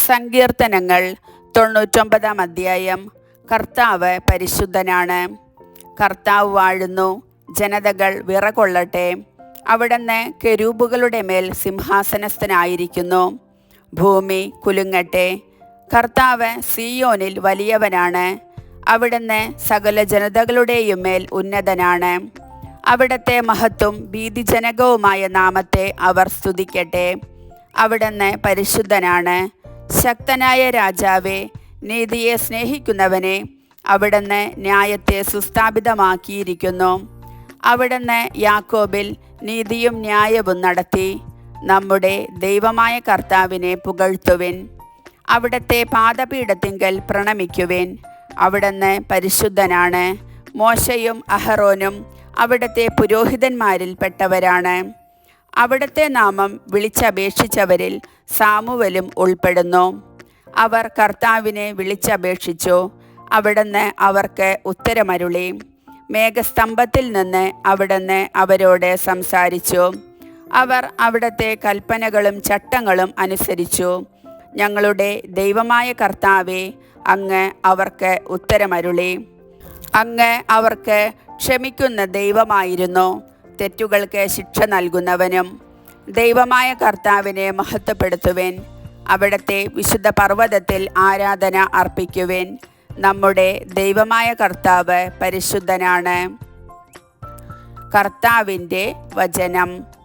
സങ്കീർത്തനങ്ങൾ 99 അധ്യായം. കർത്താവ് പരിശുദ്ധനാണ്. കർത്താവ് വാഴുന്നു, ജനതകൾ വിറകൊള്ളട്ടെ. അവിടുന്ന് കെരൂബുകളുടെ മേൽ സിംഹാസനസ്ഥനായിരിക്കുന്നു. ഭൂമി കുലുങ്ങട്ടെ. കർത്താവ് സിയോനിൽ വലിയവനാണ്. അവിടുന്ന് സകല ജനതകളുടെയും മേൽ ഉന്നതനാണ്. അവിടുത്തെ മഹത്വം ഭീതിജനകവുമായ നാമത്തെ അവർ സ്തുതിക്കട്ടെ. അവിടുന്ന് പരിശുദ്ധനാണ്. ശക്തനായ രാജാവേ, നീതിയെ സ്നേഹിക്കുന്നവനെ, അവിടുന്ന് ന്യായത്തെ സുസ്ഥാപിതമാക്കിയിരിക്കുന്നു. അവിടുന്ന് യാക്കോബിൽ നീതിയും ന്യായവും നടത്തി. നമ്മുടെ ദൈവമായ കർത്താവിനെ പുകഴ്ത്തുവിൻ. അവിടുത്തെ പാദപീഠത്തിങ്കൽ പ്രണമിക്കുവിൻ. അവിടുന്ന് പരിശുദ്ധനാണ്. മോശയും അഹറോനും അവിടുത്തെ പുരോഹിതന്മാരിൽ പെട്ടവരാണ്. അവിടുത്തെ നാമം വിളിച്ചപേക്ഷിച്ചവരിൽ സാമുവലും ഉൾപ്പെടുന്നു. അവർ കർത്താവിനെ വിളിച്ചപേക്ഷിച്ചു. അവിടുന്ന് അവർക്ക് ഉത്തരമരുളി. മേഘസ്തംഭത്തിൽ നിന്ന് അവിടുന്ന് അവരോട് സംസാരിച്ചു. അവർ അവിടുത്തെ കൽപ്പനകളും ചട്ടങ്ങളും അനുസരിച്ചു. ഞങ്ങളുടെ ദൈവമായ കർത്താവേ, അങ്ങ് അവർക്ക് ഉത്തരമരുളി. അങ്ങ് അവർക്ക് ക്ഷമിക്കുന്ന ദൈവമായിരുന്നു, തെറ്റുകൾക്ക് ശിക്ഷ നൽകുന്നവനും. ദൈവമായ കർത്താവിനെ മഹത്വപ്പെടുത്തുവിൻ. അവിടുത്തെ വിശുദ്ധ പർവ്വതത്തിൽ ആരാധന അർപ്പിക്കുവിൻ. നമ്മുടെ ദൈവമായ കർത്താവ് പരിശുദ്ധനാണ്. കർത്താവിൻ്റെ വചനം.